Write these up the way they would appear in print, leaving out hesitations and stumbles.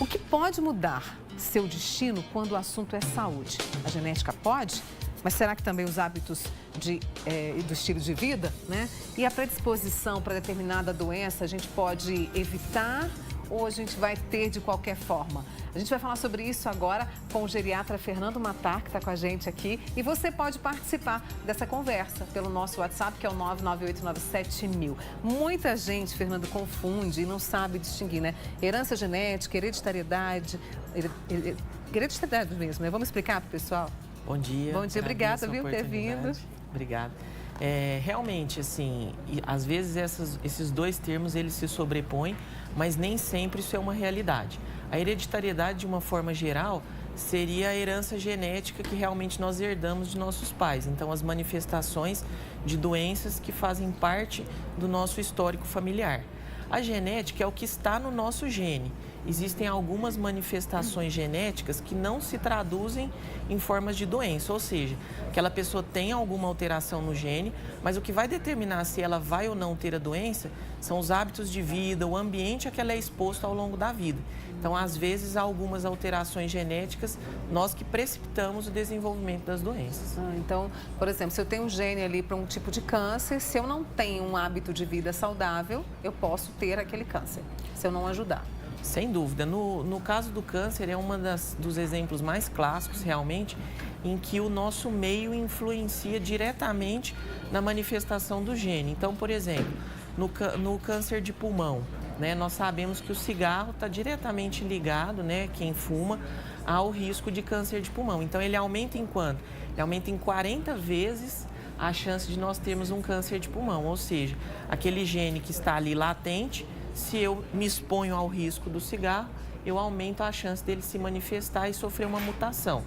O que pode mudar seu destino quando o assunto é saúde? A genética pode? Mas será que também os hábitos do estilo de vida, né? E a predisposição para determinada doença a gente pode evitar ou a gente vai ter de qualquer forma? A gente vai falar sobre isso agora com o geriatra Fernando Matar, que está com a gente aqui. E você pode participar dessa conversa pelo nosso WhatsApp, que é o 99897.000. Muita gente, Fernando, confunde e não sabe distinguir, né? Herança genética, hereditariedade, hereditariedade mesmo, né? Vamos explicar para o pessoal? Bom dia. Bom dia, obrigada, viu, por ter vindo. Obrigado. Realmente, assim, às vezes esses dois termos, eles se sobrepõem, mas nem sempre isso é uma realidade. A hereditariedade, de uma forma geral, seria a herança genética que realmente nós herdamos de nossos pais. Então, as manifestações de doenças que fazem parte do nosso histórico familiar. A genética é o que está no nosso gene. Existem algumas manifestações genéticas que não se traduzem em formas de doença, ou seja, aquela pessoa tem alguma alteração no gene, mas o que vai determinar se ela vai ou não ter a doença são os hábitos de vida, o ambiente a que ela é exposta ao longo da vida. Então, às vezes, há algumas alterações genéticas, nós que precipitamos o desenvolvimento das doenças. Então, por exemplo, se eu tenho um gene ali para um tipo de câncer, se eu não tenho um hábito de vida saudável, eu posso ter aquele câncer, se eu não ajudar. Sem dúvida. No caso do câncer, é um dos exemplos mais clássicos, realmente, em que o nosso meio influencia diretamente na manifestação do gene. Então, por exemplo, no câncer de pulmão, né, nós sabemos que o cigarro está diretamente ligado, né, quem fuma, ao risco de câncer de pulmão. Então, ele aumenta em quanto? Ele aumenta em 40 vezes a chance de nós termos um câncer de pulmão. Ou seja, aquele gene que está ali latente, se eu me exponho ao risco do cigarro, eu aumento a chance dele se manifestar e sofrer uma mutação.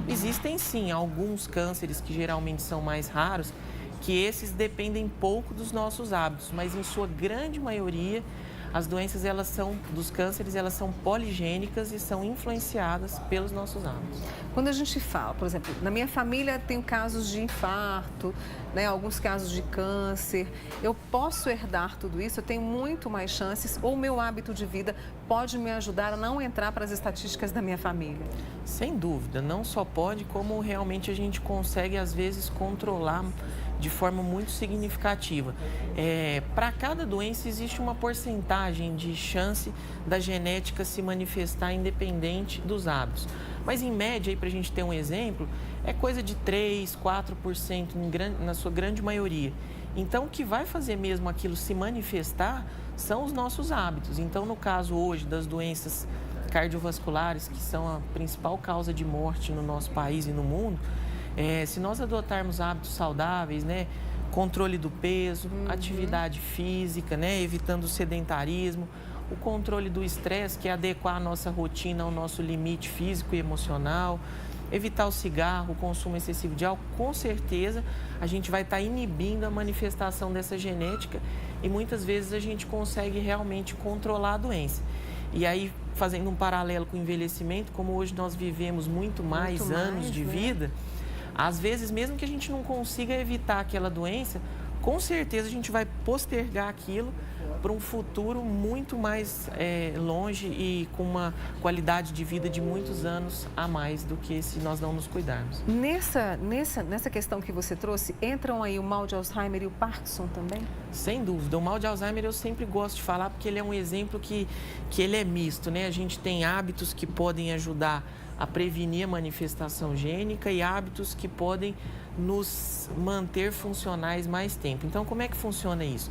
Existem, sim, alguns cânceres que geralmente são mais raros, que esses dependem pouco dos nossos hábitos, mas em sua grande maioria, as doenças dos cânceres, elas são poligênicas e são influenciadas pelos nossos hábitos. Quando a gente fala, por exemplo, na minha família tem casos de infarto, né, alguns casos de câncer, eu posso herdar tudo isso, eu tenho muito mais chances, ou o meu hábito de vida pode me ajudar a não entrar para as estatísticas da minha família? Sem dúvida, não só pode, como realmente a gente consegue, às vezes, controlar de forma muito significativa. Para cada doença existe uma porcentagem de chance da genética se manifestar independente dos hábitos. Mas em média, para a gente ter um exemplo, é coisa de 3%, 4% na sua grande maioria. Então, o que vai fazer mesmo aquilo se manifestar são os nossos hábitos. Então, no caso hoje das doenças cardiovasculares, que são a principal causa de morte no nosso país e no mundo, se nós adotarmos hábitos saudáveis, né, controle do peso, atividade física, né, evitando o sedentarismo, o controle do estresse, que é adequar a nossa rotina ao nosso limite físico e emocional, evitar o cigarro, o consumo excessivo de álcool, com certeza a gente vai estar inibindo a manifestação dessa genética e muitas vezes a gente consegue realmente controlar a doença. E aí, fazendo um paralelo com o envelhecimento, como hoje nós vivemos muito mais anos de vida, às vezes, mesmo que a gente não consiga evitar aquela doença, com certeza a gente vai postergar aquilo para um futuro muito mais longe e com uma qualidade de vida de muitos anos a mais do que se nós não nos cuidarmos. Nessa questão que você trouxe, entram aí o mal de Alzheimer e o Parkinson também? Sem dúvida. O mal de Alzheimer eu sempre gosto de falar porque ele é um exemplo que ele é misto, né? A gente tem hábitos que podem ajudar a prevenir a manifestação gênica e hábitos que podem nos manter funcionais mais tempo. Então, como é que funciona isso?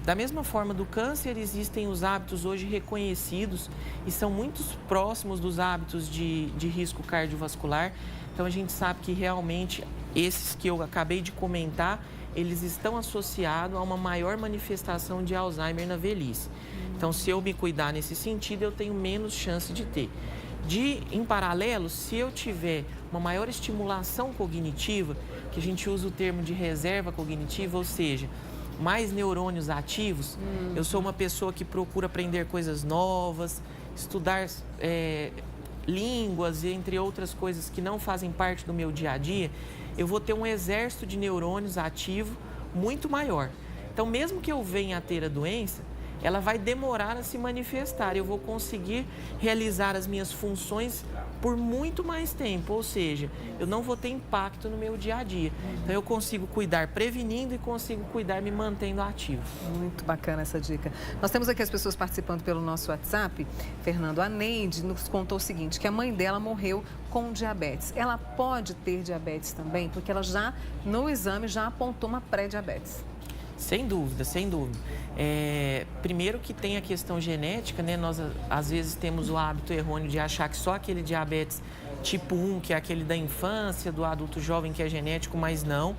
Da mesma forma do câncer, existem os hábitos hoje reconhecidos e são muito próximos dos hábitos de risco cardiovascular. Então, a gente sabe que realmente esses que eu acabei de comentar, eles estão associados a uma maior manifestação de Alzheimer na velhice. Então, se eu me cuidar nesse sentido, eu tenho menos chance de ter. Em paralelo, se eu tiver uma maior estimulação cognitiva, que a gente usa o termo de reserva cognitiva, ou seja, mais neurônios ativos, eu sou uma pessoa que procura aprender coisas novas, estudar línguas, entre outras coisas que não fazem parte do meu dia a dia, eu vou ter um exército de neurônios ativo muito maior. Então, mesmo que eu venha a ter a doença, ela vai demorar a se manifestar. Eu vou conseguir realizar as minhas funções por muito mais tempo, ou seja, eu não vou ter impacto no meu dia a dia. Então, eu consigo cuidar prevenindo e consigo cuidar me mantendo ativo. Muito bacana essa dica. Nós temos aqui as pessoas participando pelo nosso WhatsApp. Fernando, a Neide nos contou o seguinte, que a mãe dela morreu com diabetes. Ela pode ter diabetes também? Porque ela já, no exame, já apontou uma pré-diabetes. Sem dúvida, sem dúvida. Primeiro que tem a questão genética, né? Nós, às vezes, temos o hábito errôneo de achar que só aquele diabetes tipo 1, que é aquele da infância, do adulto jovem, que é genético, mas não.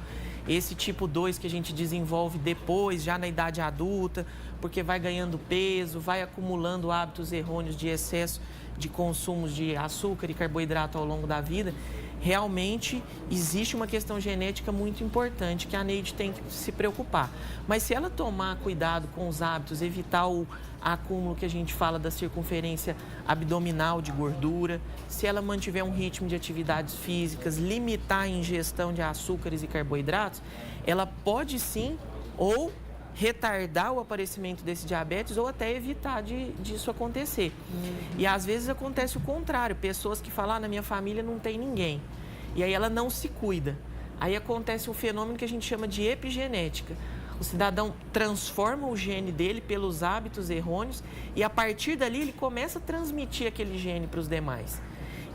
Esse tipo 2 que a gente desenvolve depois, já na idade adulta, porque vai ganhando peso, vai acumulando hábitos errôneos de excesso de consumos de açúcar e carboidrato ao longo da vida. Realmente existe uma questão genética muito importante que a Neide tem que se preocupar. Mas se ela tomar cuidado com os hábitos, evitar o acúmulo que a gente fala da circunferência abdominal de gordura, se ela mantiver um ritmo de atividades físicas, limitar a ingestão de açúcares e carboidratos, ela pode sim retardar o aparecimento desse diabetes ou até evitar disso acontecer. E às vezes acontece o contrário, pessoas que falam, na minha família não tem ninguém. E aí ela não se cuida. Aí acontece um fenômeno que a gente chama de epigenética. O cidadão transforma o gene dele pelos hábitos errôneos e a partir dali ele começa a transmitir aquele gene para os demais.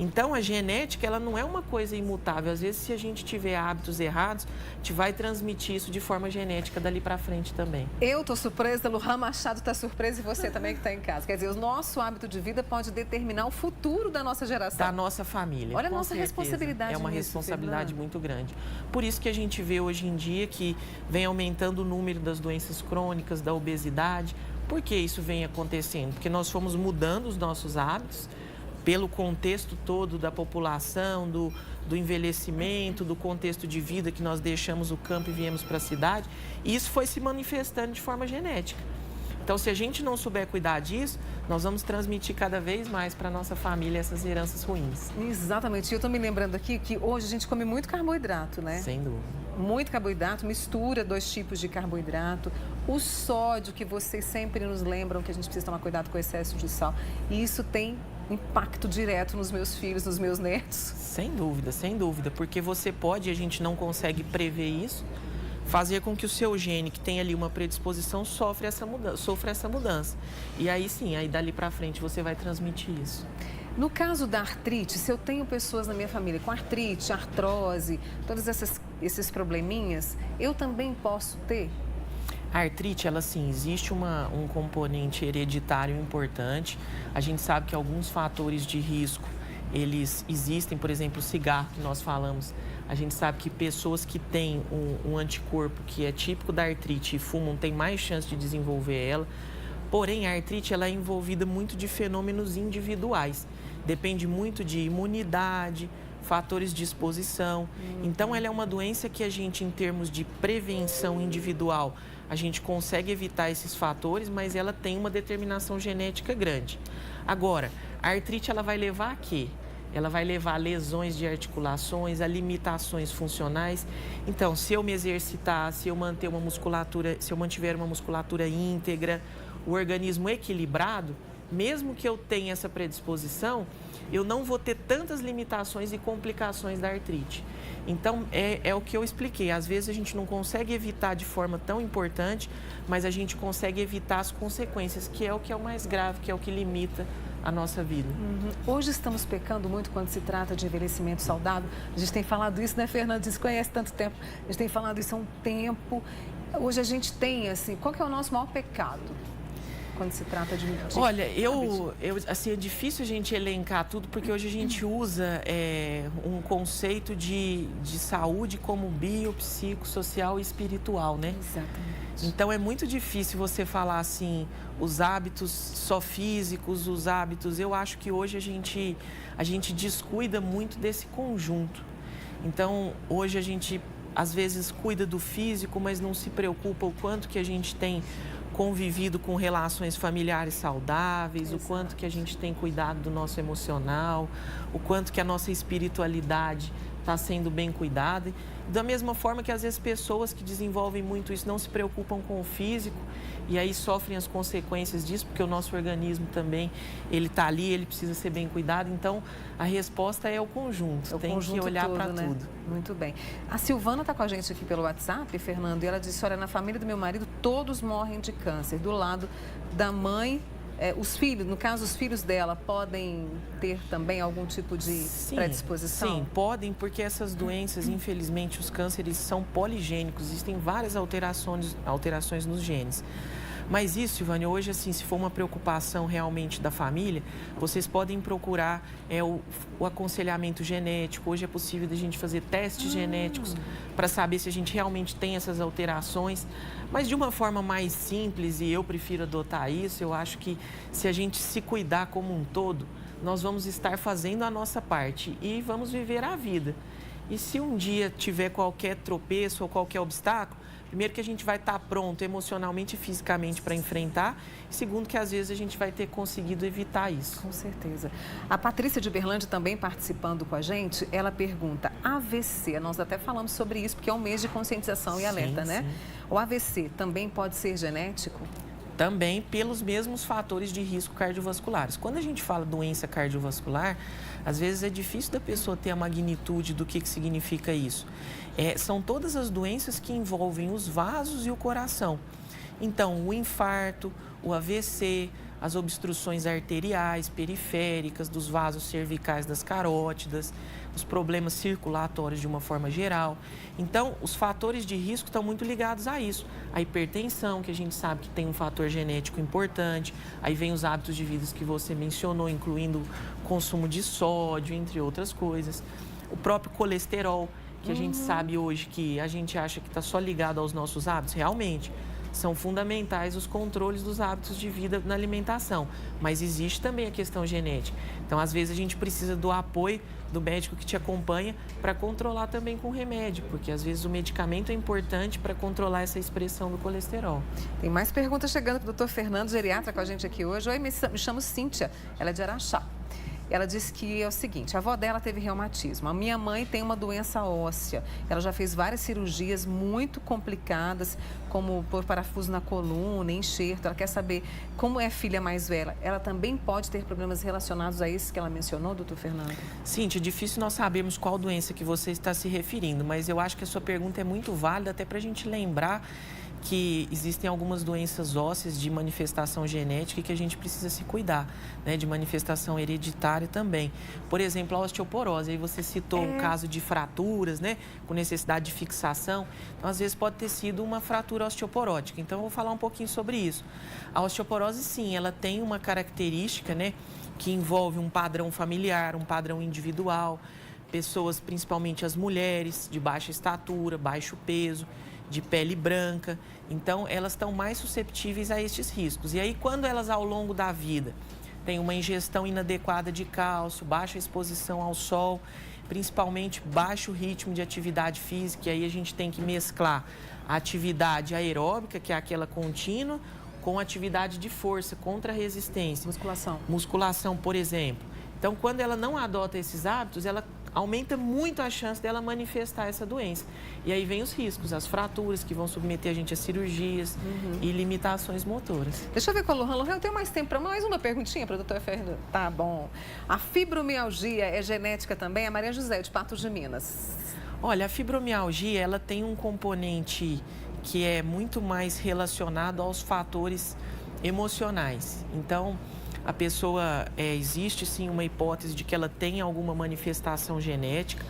Então, a genética, ela não é uma coisa imutável. Às vezes, se a gente tiver hábitos errados, a gente vai transmitir isso de forma genética dali para frente também. Eu tô surpresa, Luhan Machado tá surpresa e você também que está em casa. Quer dizer, o nosso hábito de vida pode determinar o futuro da nossa geração. Da nossa família. Olha a nossa responsabilidade. É uma nisso, responsabilidade Fernando. muito grande. Por isso que a gente vê hoje em dia que vem aumentando o número das doenças crônicas, da obesidade. Por que isso vem acontecendo? Porque nós fomos mudando os nossos hábitos, pelo contexto todo da população, do envelhecimento, do contexto de vida que nós deixamos o campo e viemos para a cidade, e isso foi se manifestando de forma genética. Então, se a gente não souber cuidar disso, nós vamos transmitir cada vez mais para a nossa família essas heranças ruins. Exatamente. Eu estou me lembrando aqui que hoje a gente come muito carboidrato, né? Sem dúvida. Muito carboidrato, mistura 2 tipos de carboidrato. O sódio, que vocês sempre nos lembram que a gente precisa tomar cuidado com o excesso de sal. E isso tem impacto direto nos meus filhos, nos meus netos. Sem dúvida, porque você pode, e a gente não consegue prever isso, fazer com que o seu gene, que tem ali uma predisposição, sofra essa mudança. E aí sim, aí dali para frente você vai transmitir isso. No caso da artrite, se eu tenho pessoas na minha família com artrite, artrose, todos esses probleminhas, eu também posso ter? A artrite, ela sim, existe um componente hereditário importante. A gente sabe que alguns fatores de risco, eles existem, por exemplo, o cigarro que nós falamos. A gente sabe que pessoas que têm um anticorpo que é típico da artrite e fumam têm mais chance de desenvolver ela. Porém, a artrite ela é envolvida muito de fenômenos individuais. Depende muito de imunidade, fatores de exposição. Então, ela é uma doença que a gente, em termos de prevenção individual, a gente consegue evitar esses fatores, mas ela tem uma determinação genética grande. Agora, a artrite ela vai levar a quê? Ela vai levar a lesões de articulações, a limitações funcionais. Então, se eu me exercitar, se eu mantiver uma musculatura íntegra, o organismo equilibrado, mesmo que eu tenha essa predisposição, eu não vou ter tantas limitações e complicações da artrite. Então, é o que eu expliquei. Às vezes a gente não consegue evitar de forma tão importante, mas a gente consegue evitar as consequências, que é o mais grave, que é o que limita a nossa vida. Hoje estamos pecando muito quando se trata de envelhecimento saudável. A gente tem falado isso, né, Fernando? Você conhece tanto tempo. A gente tem falado isso há um tempo. Hoje a gente tem, assim, qual que é o nosso maior pecado quando se trata de Olha, assim, é difícil a gente elencar tudo, porque hoje a gente usa um conceito de saúde como biopsicossocial e espiritual, né? Exatamente. Então, é muito difícil você falar assim, os hábitos só físicos, os hábitos... Eu acho que hoje a gente descuida muito desse conjunto. Então, hoje a gente, às vezes, cuida do físico, mas não se preocupa o quanto que a gente tem convivido com relações familiares saudáveis, Exato. O quanto que a gente tem cuidado do nosso emocional, o quanto que a nossa espiritualidade está sendo bem cuidada. Da mesma forma que às vezes pessoas que desenvolvem muito isso não se preocupam com o físico e aí sofrem as consequências disso, porque o nosso organismo também, ele está ali, ele precisa ser bem cuidado. Então, a resposta é o conjunto, tem que olhar para tudo. Muito bem. A Silvana está com a gente aqui pelo WhatsApp, Fernando, e ela disse, olha, na família do meu marido, todos morrem de câncer. Do lado da mãe, os filhos, no caso, os filhos dela, podem ter também algum tipo de predisposição? Sim, podem, porque essas doenças, infelizmente, os cânceres são poligênicos, existem várias alterações nos genes. Mas isso, Silvânia, hoje, assim, se for uma preocupação realmente da família, vocês podem procurar o aconselhamento genético. Hoje é possível a gente fazer testes genéticos para saber se a gente realmente tem essas alterações. Mas de uma forma mais simples, e eu prefiro adotar isso, eu acho que se a gente se cuidar como um todo, nós vamos estar fazendo a nossa parte e vamos viver a vida. E se um dia tiver qualquer tropeço ou qualquer obstáculo, primeiro que a gente vai estar pronto emocionalmente e fisicamente para enfrentar. Segundo que às vezes a gente vai ter conseguido evitar isso. Com certeza. A Patrícia de Berlândia também participando com a gente, ela pergunta, AVC, nós até falamos sobre isso porque é um mês de conscientização e alerta, né? O AVC também pode ser genético? Também pelos mesmos fatores de risco cardiovasculares. Quando a gente fala doença cardiovascular, às vezes é difícil da pessoa ter a magnitude do que significa isso. São todas as doenças que envolvem os vasos e o coração. Então, o infarto, o AVC, as obstruções arteriais, periféricas, dos vasos cervicais das carótidas, os problemas circulatórios de uma forma geral. Então, os fatores de risco estão muito ligados a isso. A hipertensão, que a gente sabe que tem um fator genético importante. Aí vem os hábitos de vida que você mencionou, incluindo o consumo de sódio, entre outras coisas. O próprio colesterol, que a gente sabe hoje que a gente acha que está só ligado aos nossos hábitos, realmente são fundamentais os controles dos hábitos de vida na alimentação, mas existe também a questão genética. Então, às vezes, a gente precisa do apoio do médico que te acompanha para controlar também com remédio, porque às vezes o medicamento é importante para controlar essa expressão do colesterol. Tem mais perguntas chegando para o Dr. Fernando, geriatra, com a gente aqui hoje. Oi, me chamo Cíntia, ela é de Araxá. Ela disse que é o seguinte, a avó dela teve reumatismo, a minha mãe tem uma doença óssea, ela já fez várias cirurgias muito complicadas, como pôr parafuso na coluna, enxerto, ela quer saber como é filha mais velha, ela também pode ter problemas relacionados a isso que ela mencionou, doutor Fernando? Cíntia, é difícil nós sabermos qual doença que você está se referindo, mas eu acho que a sua pergunta é muito válida até para a gente lembrar que existem algumas doenças ósseas de manifestação genética que a gente precisa se cuidar, né? De manifestação hereditária também. Por exemplo, a osteoporose, aí você citou o caso de fraturas, né? Com necessidade de fixação. Então, às vezes pode ter sido uma fratura osteoporótica. Então, eu vou falar um pouquinho sobre isso. A osteoporose, sim, ela tem uma característica, né? Que envolve um padrão familiar, um padrão individual. Pessoas, principalmente as mulheres, de baixa estatura, baixo peso, de pele branca, então elas estão mais susceptíveis a estes riscos. E aí, quando elas ao longo da vida têm uma ingestão inadequada de cálcio, baixa exposição ao sol, principalmente baixo ritmo de atividade física, e aí a gente tem que mesclar a atividade aeróbica, que é aquela contínua, com atividade de força, contra a resistência. Musculação. Musculação, por exemplo. Então, quando ela não adota esses hábitos, ela aumenta muito a chance dela manifestar essa doença. E aí vem os riscos, as fraturas que vão submeter a gente a cirurgias e limitações motoras. Deixa eu ver com a Lohan. Lohan, eu tenho mais tempo para mais uma perguntinha para a doutora Fernanda. Tá bom. A fibromialgia é genética também? A Maria José, de Patos de Minas. Olha, a fibromialgia, ela tem um componente que é muito mais relacionado aos fatores emocionais. Então, a pessoa, existe sim uma hipótese de que ela tem alguma manifestação genética,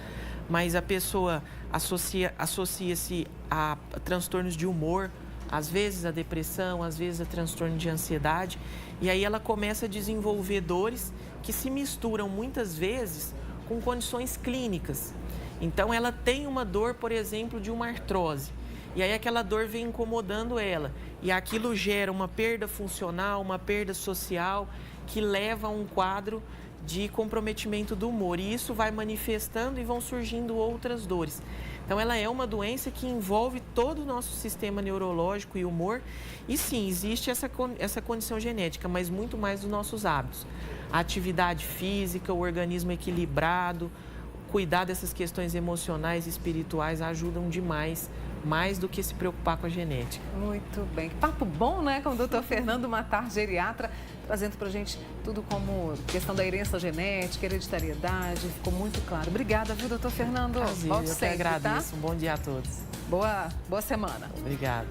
mas a pessoa associa-se a transtornos de humor, às vezes a depressão, às vezes a transtorno de ansiedade, e aí ela começa a desenvolver dores que se misturam muitas vezes com condições clínicas. Então, ela tem uma dor, por exemplo, de uma artrose. E aí aquela dor vem incomodando ela. E aquilo gera uma perda funcional, uma perda social, que leva a um quadro de comprometimento do humor. E isso vai manifestando e vão surgindo outras dores. Então, ela é uma doença que envolve todo o nosso sistema neurológico e humor. E sim, existe essa condição genética, mas muito mais dos nossos hábitos. A atividade física, o organismo equilibrado, cuidar dessas questões emocionais e espirituais ajudam demais mais do que se preocupar com a genética. Muito bem. Papo bom, né? Com o doutor Fernando Matar, geriatra, trazendo pra gente tudo como questão da herança genética, hereditariedade. Ficou muito claro. Obrigada, viu, doutor Fernando? Prazer, Volte eu que sempre, agradeço. tá? Um bom dia a todos. Boa semana. Obrigado.